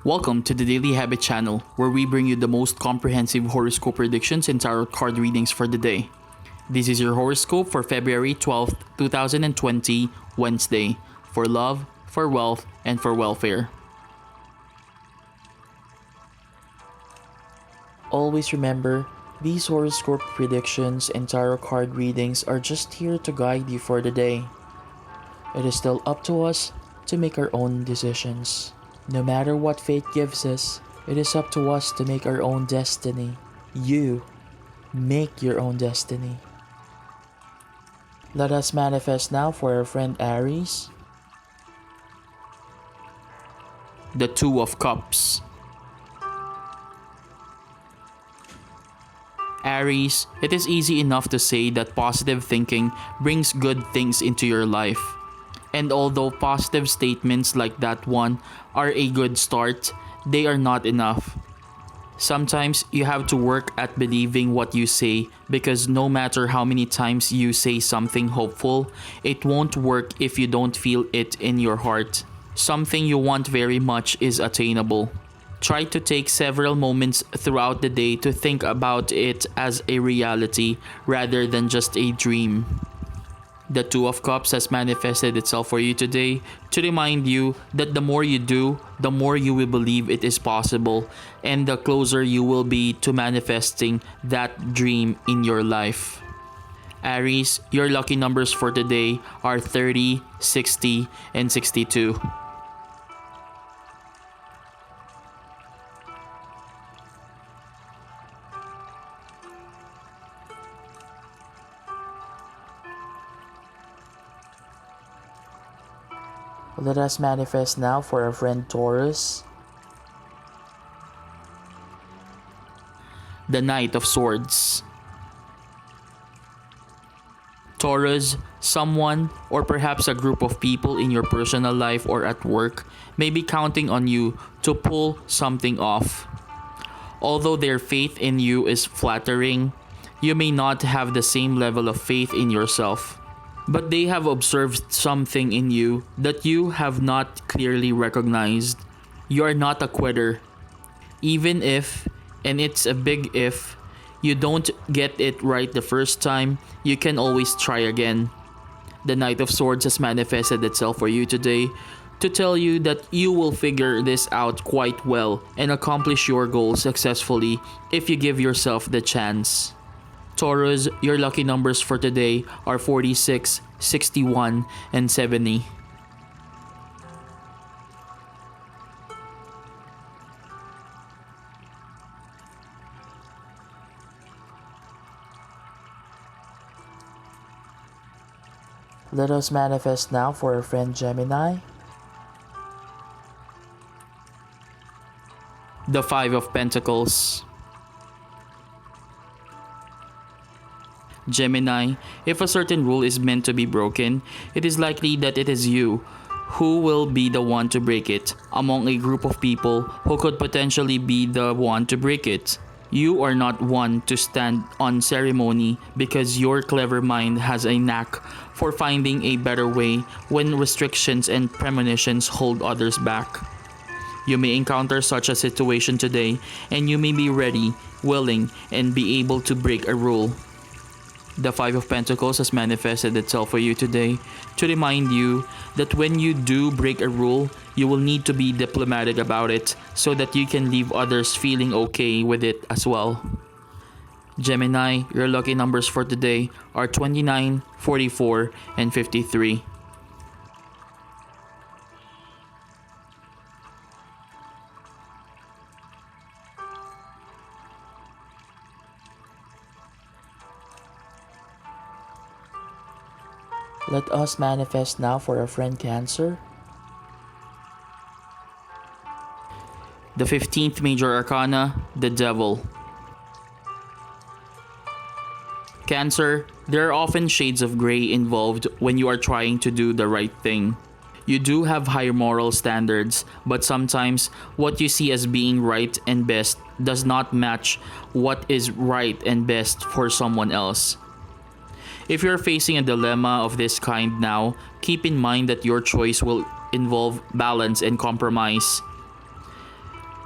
Welcome to the Daily Habit channel, where we bring you the most comprehensive horoscope predictions and tarot card readings for the day. This is your horoscope for February 12th, 2020, Wednesday, for love, for wealth, and for welfare. Always remember, these horoscope predictions and tarot card readings are just here to guide you for the day. It is still up to us to make our own decisions. No matter what fate gives us, it is up to us to make our own destiny. You make your own destiny. Let us manifest now for our friend Aries. The Two of Cups. Aries, it is easy enough to say that positive thinking brings good things into your life. And although positive statements like that one are a good start, they are not enough. Sometimes you have to work at believing what you say, because no matter how many times you say something hopeful, it won't work if you don't feel it in your heart. Something you want very much is attainable. Try to take several moments throughout the day to think about it as a reality rather than just a dream. The Two of Cups has manifested itself for you today to remind you that the more you do, the more you will believe it is possible, and the closer you will be to manifesting that dream in your life. Aries, your lucky numbers for today are 30, 60, and 62. Let us manifest now for our friend Taurus. The Knight of Swords. Taurus, someone or perhaps a group of people in your personal life or at work may be counting on you to pull something off. Although their faith in you is flattering, you may not have the same level of faith in yourself. But they have observed something in you that you have not clearly recognized. You are not a quitter. Even if, and it's a big if, you don't get it right the first time, you can always try again. The Knight of Swords has manifested itself for you today to tell you that you will figure this out quite well and accomplish your goals successfully if you give yourself the chance. Taurus, your lucky numbers for today are 46, 61, and 70. Let us manifest now for our friend Gemini. The Five of Pentacles. Gemini, if a certain rule is meant to be broken, it is likely that it is you who will be the one to break it among a group of people who could potentially be the one to break it. You are not one to stand on ceremony because your clever mind has a knack for finding a better way when restrictions and premonitions hold others back. You may encounter such a situation today, and you may be ready, willing, and be able to break a rule. The Five of Pentacles has manifested itself for you today to remind you that when you do break a rule, you will need to be diplomatic about it so that you can leave others feeling okay with it as well. Gemini, your lucky numbers for today are 29, 44, and 53. Let us manifest now for our friend Cancer. The 15th Major Arcana, the Devil. Cancer, there are often shades of gray involved when you are trying to do the right thing. You do have higher moral standards, but sometimes what you see as being right and best does not match what is right and best for someone else. If you're facing a dilemma of this kind now, keep in mind that your choice will involve balance and compromise.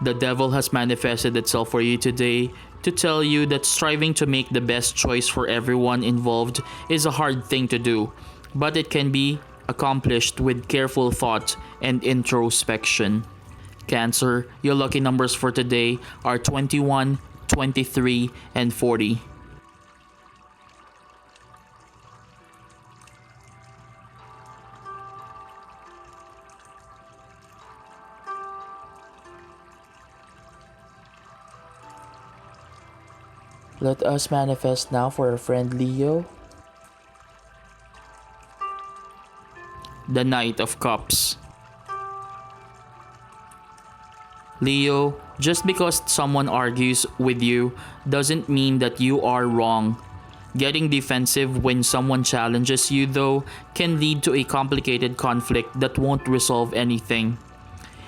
The devil has manifested itself for you today to tell you that striving to make the best choice for everyone involved is a hard thing to do, but it can be accomplished with careful thought and introspection. Cancer, your lucky numbers for today are 21, 23, and 40. Let us manifest now for our friend Leo. The Knight of Cups. Leo, just because someone argues with you doesn't mean that you are wrong. Getting defensive when someone challenges you, though, can lead to a complicated conflict that won't resolve anything.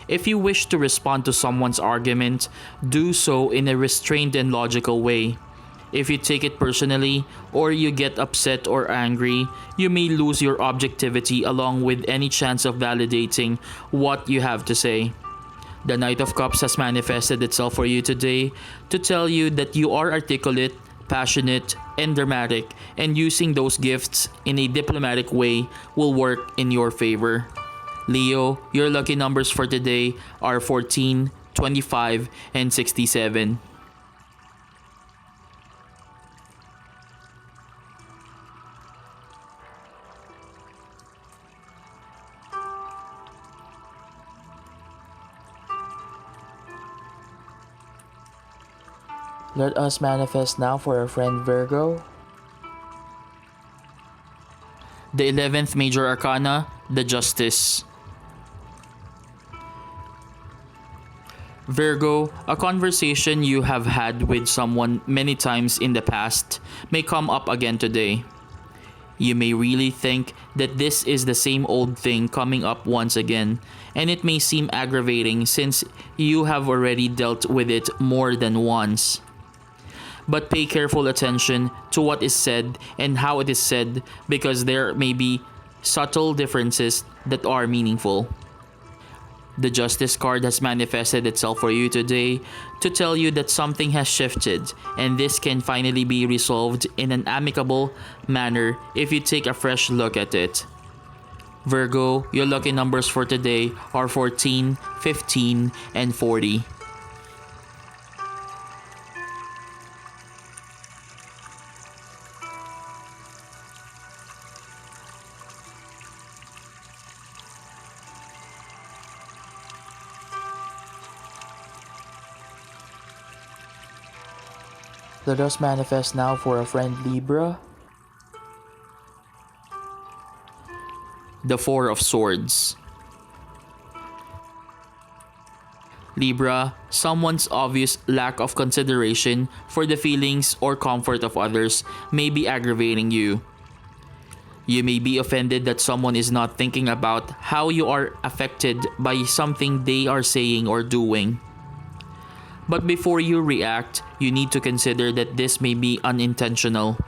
If you wish to respond to someone's argument, do so in a restrained and logical way. If you take it personally or you get upset or angry, you may lose your objectivity along with any chance of validating what you have to say. The Knight of Cups has manifested itself for you today to tell you that you are articulate, passionate, and dramatic, and using those gifts in a diplomatic way will work in your favor. Leo, your lucky numbers for today are 14, 25, and 67. Let us manifest now for our friend Virgo. The 11th major arcana, the Justice. Virgo, a conversation you have had with someone many times in the past may come up again today. You may really think that this is the same old thing coming up once again, and it may seem aggravating since you have already dealt with it more than once. But pay careful attention to what is said and how it is said, because there may be subtle differences that are meaningful. The Justice card has manifested itself for you today to tell you that something has shifted, and this can finally be resolved in an amicable manner if you take a fresh look at it. Virgo, your lucky numbers for today are 14, 15, and 40. Let us manifest now for a friend Libra. The Four of Swords. Libra, someone's obvious lack of consideration for the feelings or comfort of others may be aggravating you. You may be offended that someone is not thinking about how you are affected by something they are saying or doing. But before you react, you need to consider that this may be unintentional.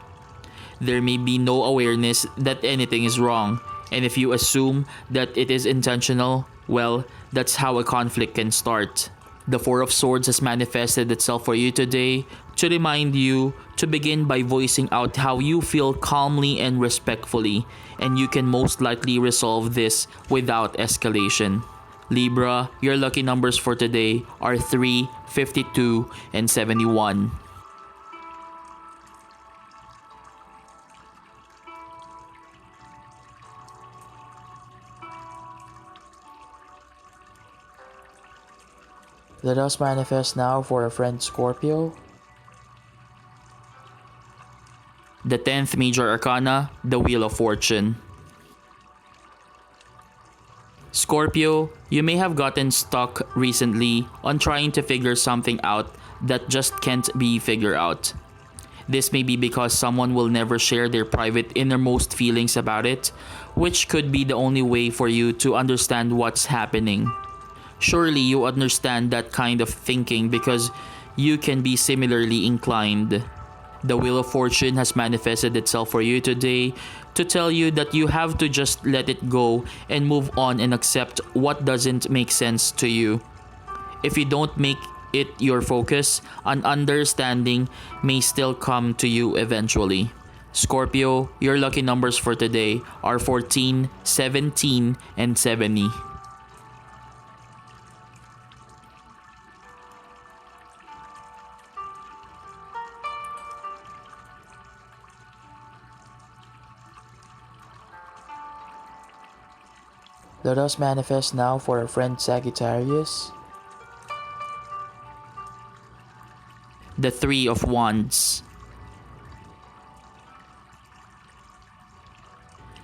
There may be no awareness that anything is wrong, and if you assume that it is intentional, well, that's how a conflict can start. The Four of Swords has manifested itself for you today to remind you to begin by voicing out how you feel calmly and respectfully, and you can most likely resolve this without escalation. Libra, your lucky numbers for today are 3, 52, and 71. Let us manifest now for a friend Scorpio. The 10th major arcana, the Wheel of Fortune. Scorpio, you may have gotten stuck recently on trying to figure something out that just can't be figured out. This may be because someone will never share their private innermost feelings about it, which could be the only way for you to understand what's happening. Surely you understand that kind of thinking because you can be similarly inclined. The Wheel of Fortune has manifested itself for you today to tell you that you have to just let it go and move on and accept what doesn't make sense to you. If you don't make it your focus, an understanding may still come to you eventually. Scorpio, your lucky numbers for today are 14, 17, and 70. Let us manifest now for our friend Sagittarius. The Three of Wands.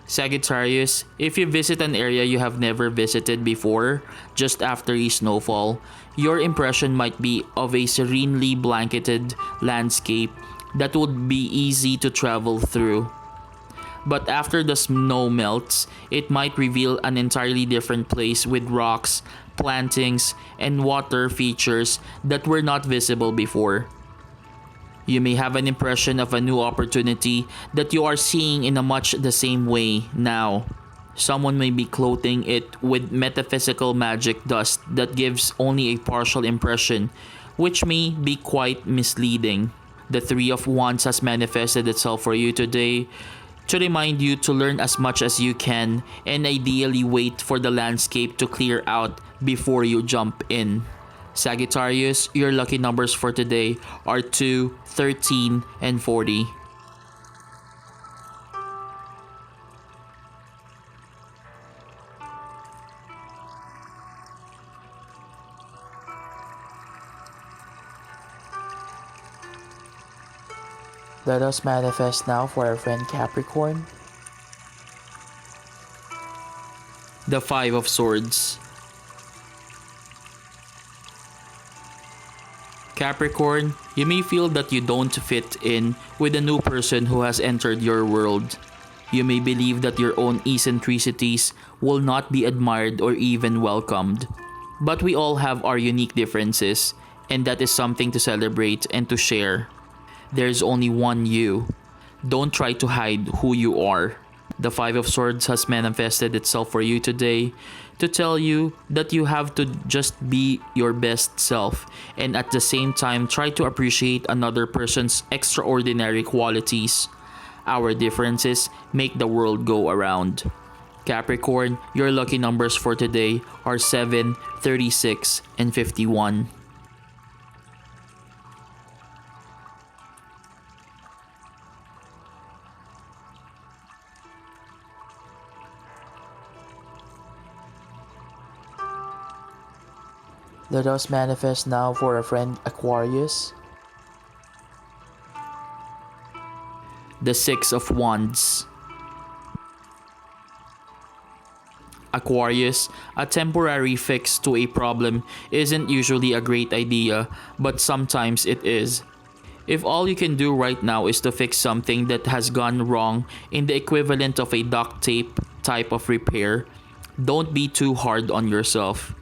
Sagittarius, if you visit an area you have never visited before, just after a snowfall, your impression might be of a serenely blanketed landscape that would be easy to travel through. But after the snow melts, it might reveal an entirely different place with rocks, plantings, and water features that were not visible before. You may have an impression of a new opportunity that you are seeing in a much the same way now. Someone may be clothing it with metaphysical magic dust that gives only a partial impression, which may be quite misleading. The Three of Wands has manifested itself for you today to remind you to learn as much as you can and ideally wait for the landscape to clear out before you jump in. Sagittarius, your lucky numbers for today are 2, 13, and 40. Let us manifest now for our friend Capricorn. The Five of Swords. Capricorn, you may feel that you don't fit in with a new person who has entered your world. You may believe that your own eccentricities will not be admired or even welcomed. But we all have our unique differences, and that is something to celebrate and to share. There's only one you. Don't try to hide who you are. The Five of Swords has manifested itself for you today to tell you that you have to just be your best self and at the same time try to appreciate another person's extraordinary qualities. Our differences make the world go around. Capricorn, your lucky numbers for today are 7, 36, and 51. Let us manifest now for our friend Aquarius. The Six of Wands. Aquarius, a temporary fix to a problem isn't usually a great idea, but sometimes it is. If all you can do right now is to fix something that has gone wrong in the equivalent of a duct tape type of repair, don't be too hard on yourself.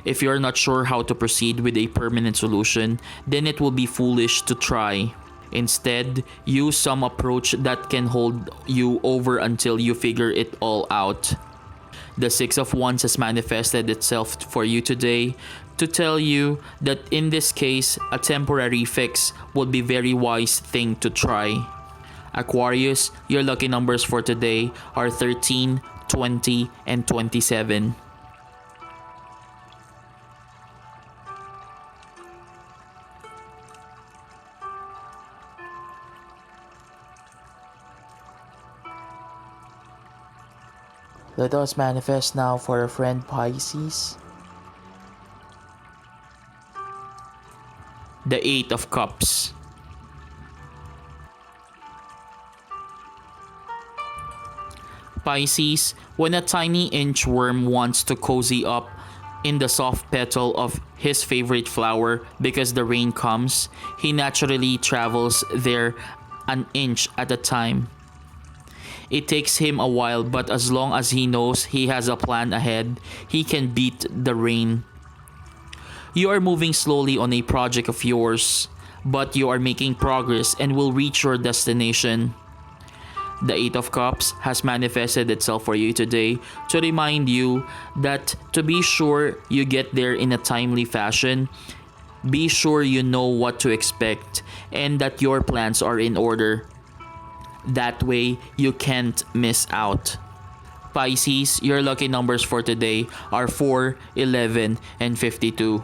If you're not sure how to proceed with a permanent solution, then it will be foolish to try. Instead, use some approach that can hold you over until you figure it all out. The Six of Wands has manifested itself for you today to tell you that in this case, a temporary fix would be a very wise thing to try. Aquarius, your lucky numbers for today are 13, 20, and 27. Let us manifest now for our friend Pisces. The Eight of Cups. Pisces, when a tiny inchworm wants to cozy up in the soft petal of his favorite flower because the rain comes, he naturally travels there an inch at a time. It takes him a while, but as long as he knows he has a plan ahead, he can beat the rain. You are moving slowly on a project of yours, but you are making progress and will reach your destination. The Eight of Cups has manifested itself for you today to remind you that to be sure you get there in a timely fashion, be sure you know what to expect and that your plans are in order. That way, you can't miss out. Pisces, your lucky numbers for today are 4, 11, and 52.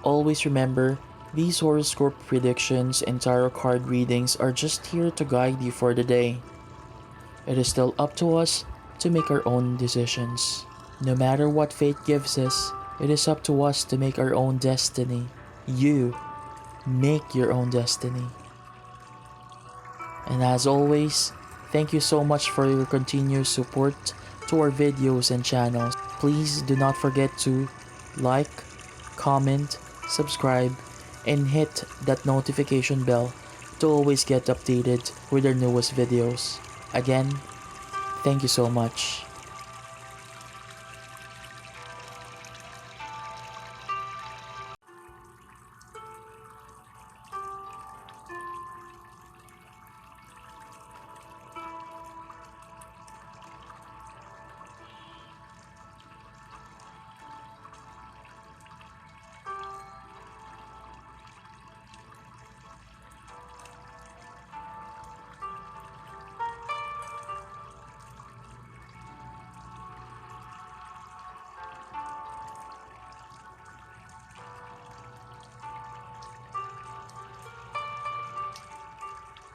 Always remember, these horoscope predictions and tarot card readings are just here to guide you for the day. It is still up to us to make our own decisions. No matter what fate gives us, it is up to us to make our own destiny. You make your own destiny. And as always, thank you so much for your continuous support to our videos and channels. Please do not forget to like, comment, subscribe, and hit that notification bell to always get updated with our newest videos. Again, thank you so much.